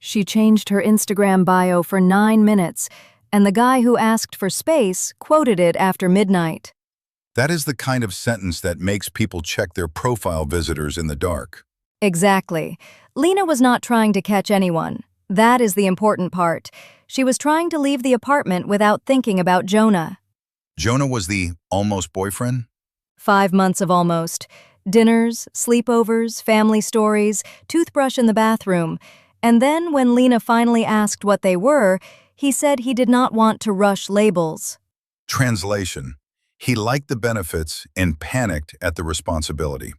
She changed her Instagram bio for 9 minutes, and the guy who asked for space quoted it after midnight. That is the kind of sentence that makes people check their profile visitors in the dark. Exactly. Lena was not trying to catch anyone. That is the important part. She was trying to leave the apartment without thinking about Jonah. Jonah was the almost boyfriend? 5 months of almost. Dinners, sleepovers, family stories, toothbrush in the bathroom. And then when Lena finally asked what they were, he said he did not want to rush labels. Translation: he liked the benefits and panicked at the responsibility.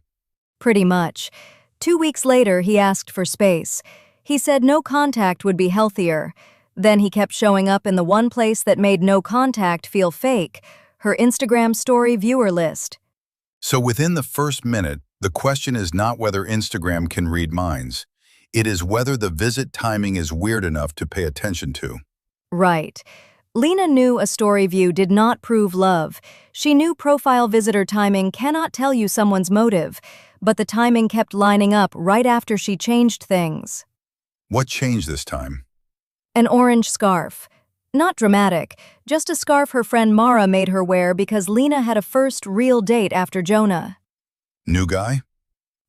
Pretty much. 2 weeks later, he asked for space. He said no contact would be healthier. Then he kept showing up in the one place that made no contact feel fake, her Instagram story viewer list. So within the first minute, the question is not whether Instagram can read minds. It is whether the visit timing is weird enough to pay attention to. Right. Lena knew a story view did not prove love. She knew profile visitor timing cannot tell you someone's motive, but the timing kept lining up right after she changed things. What changed this time? An orange scarf. Not dramatic, just a scarf her friend Mara made her wear because Lena had a first real date after Jonah. New guy?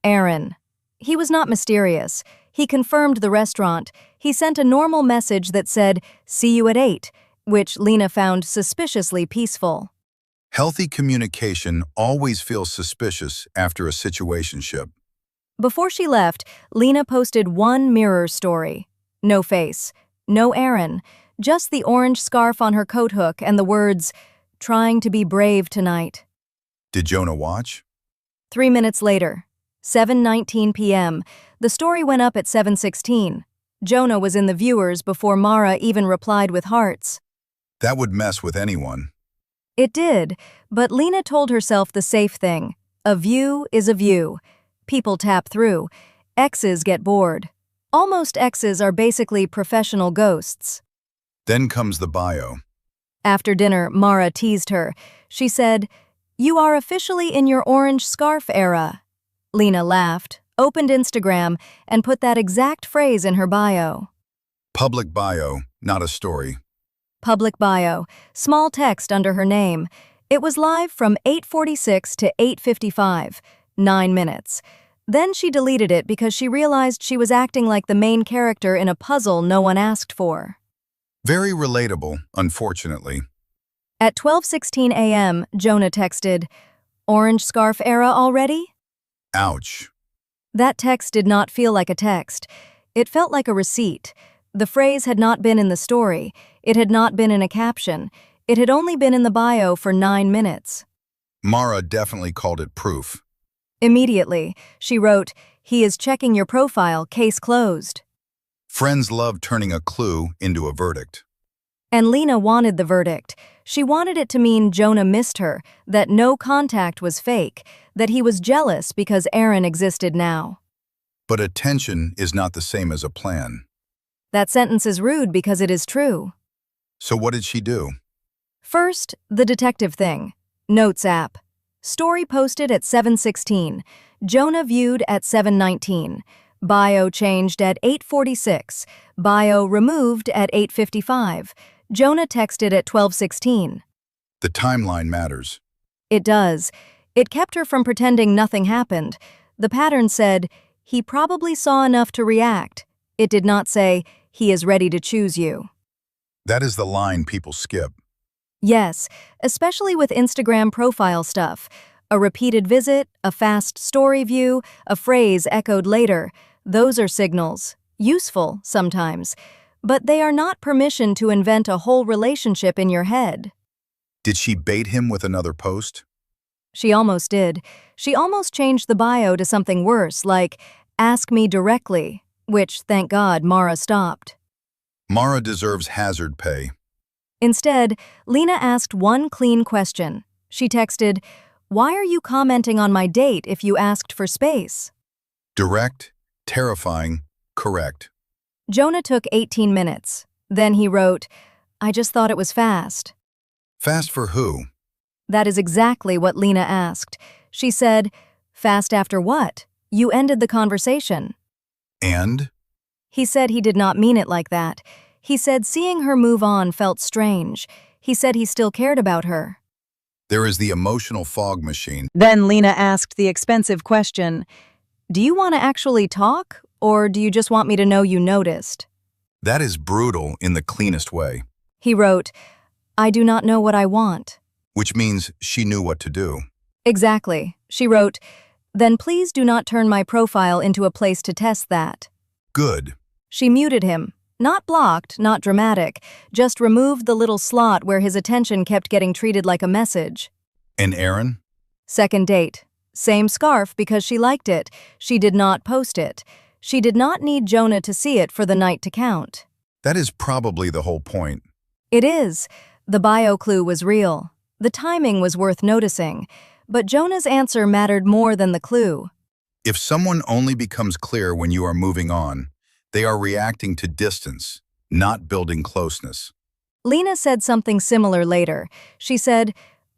Aaron. He was not mysterious. He confirmed the restaurant. He sent a normal message that said, "See you at 8," which Lena found suspiciously peaceful. Healthy communication always feels suspicious after a situationship. Before she left, Lena posted one mirror story. No face, no Aaron, just the orange scarf on her coat hook and the words, "Trying to be brave tonight." Did Jonah watch? 3 minutes later, 7:19 p.m., the story went up at 7:16. Jonah was in the viewers before Mara even replied with hearts. That would mess with anyone. It did, but Lena told herself the safe thing. A view is a view. People tap through. Exes get bored. Almost exes are basically professional ghosts. Then comes the bio. After dinner, Mara teased her. She said, "You are officially in your orange scarf era." Lena laughed, opened Instagram, and put that exact phrase in her bio. Public bio, not a story. Public bio, small text under her name. It was live from 8:46 to 8:55, 9 minutes. Then she deleted it because she realized she was acting like the main character in a puzzle no one asked for. Very relatable, unfortunately. At 12:16 a.m., Jonah texted, "Orange scarf era already?" Ouch. That text did not feel like a text. It felt like a receipt. The phrase had not been in the story. It had not been in a caption. It had only been in the bio for 9 minutes. Mara definitely called it proof. Immediately, she wrote, "He is checking your profile, case closed." Friends love turning a clue into a verdict. And Lena wanted the verdict. She wanted it to mean Jonah missed her, that no contact was fake, that he was jealous because Aaron existed now. But attention is not the same as a plan. That sentence is rude because it is true. So what did she do? First, the detective thing. Notes app. Story posted at 7:16. Jonah viewed at 7:19. Bio changed at 8:46. Bio removed at 8:55. Jonah texted at 12:16. The timeline matters. It does. It kept her from pretending nothing happened. The pattern said, "He probably saw enough to react." It did not say, "He is ready to choose you." That is the line people skip. Yes, especially with Instagram profile stuff. A repeated visit, a fast story view, a phrase echoed later. Those are signals. Useful, sometimes. But they are not permission to invent a whole relationship in your head. Did she bait him with another post? She almost did. She almost changed the bio to something worse, like, "Ask me directly," which, thank God, Mara stopped. Mara deserves hazard pay. Instead, Lena asked one clean question. She texted, "Why are you commenting on my date if you asked for space?" Direct, terrifying, correct. Jonah took 18 minutes. Then he wrote, "I just thought it was fast." Fast for who? That is exactly what Lena asked. She said, "Fast after what? You ended the conversation." And? He said he did not mean it like that. He said seeing her move on felt strange. He said he still cared about her. There is the emotional fog machine. Then Lena asked the expensive question, "Do you want to actually talk, or do you just want me to know you noticed?" That is brutal in the cleanest way, He wrote, "I do not know what I want." which means she knew what to do. Exactly. She wrote, "Then please do not turn my profile into a place to test that." Good. She muted him. Not blocked, not dramatic, just removed the little slot where his attention kept getting treated like a message. And Aaron? Second date. Same scarf because she liked it. She did not post it. She did not need Jonah to see it for the night to count. That is probably the whole point. It is. The bio clue was real. The timing was worth noticing. But Jonah's answer mattered more than the clue. If someone only becomes clear when you are moving on, they are reacting to distance, not building closeness. Lena said something similar later. She said,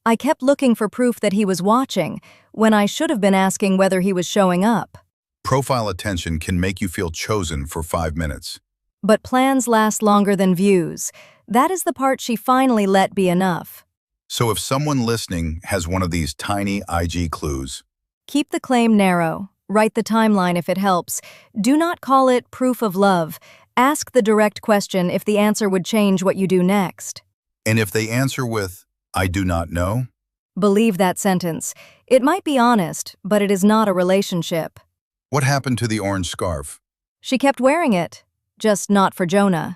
"I kept looking for proof that he was watching, when I should have been asking whether he was showing up." Profile attention can make you feel chosen for 5 minutes. But plans last longer than views. That is the part she finally let be enough. So if someone listening has one of these tiny IG clues, Keep the claim narrow. Write the timeline if it helps. Do not call it proof of love. Ask the direct question if the answer would change what you do next. and if they answer with, "I do not know," Believe that sentence. It might be honest, but it is not a relationship. what happened to the orange scarf? She kept wearing it, just not for Jonah.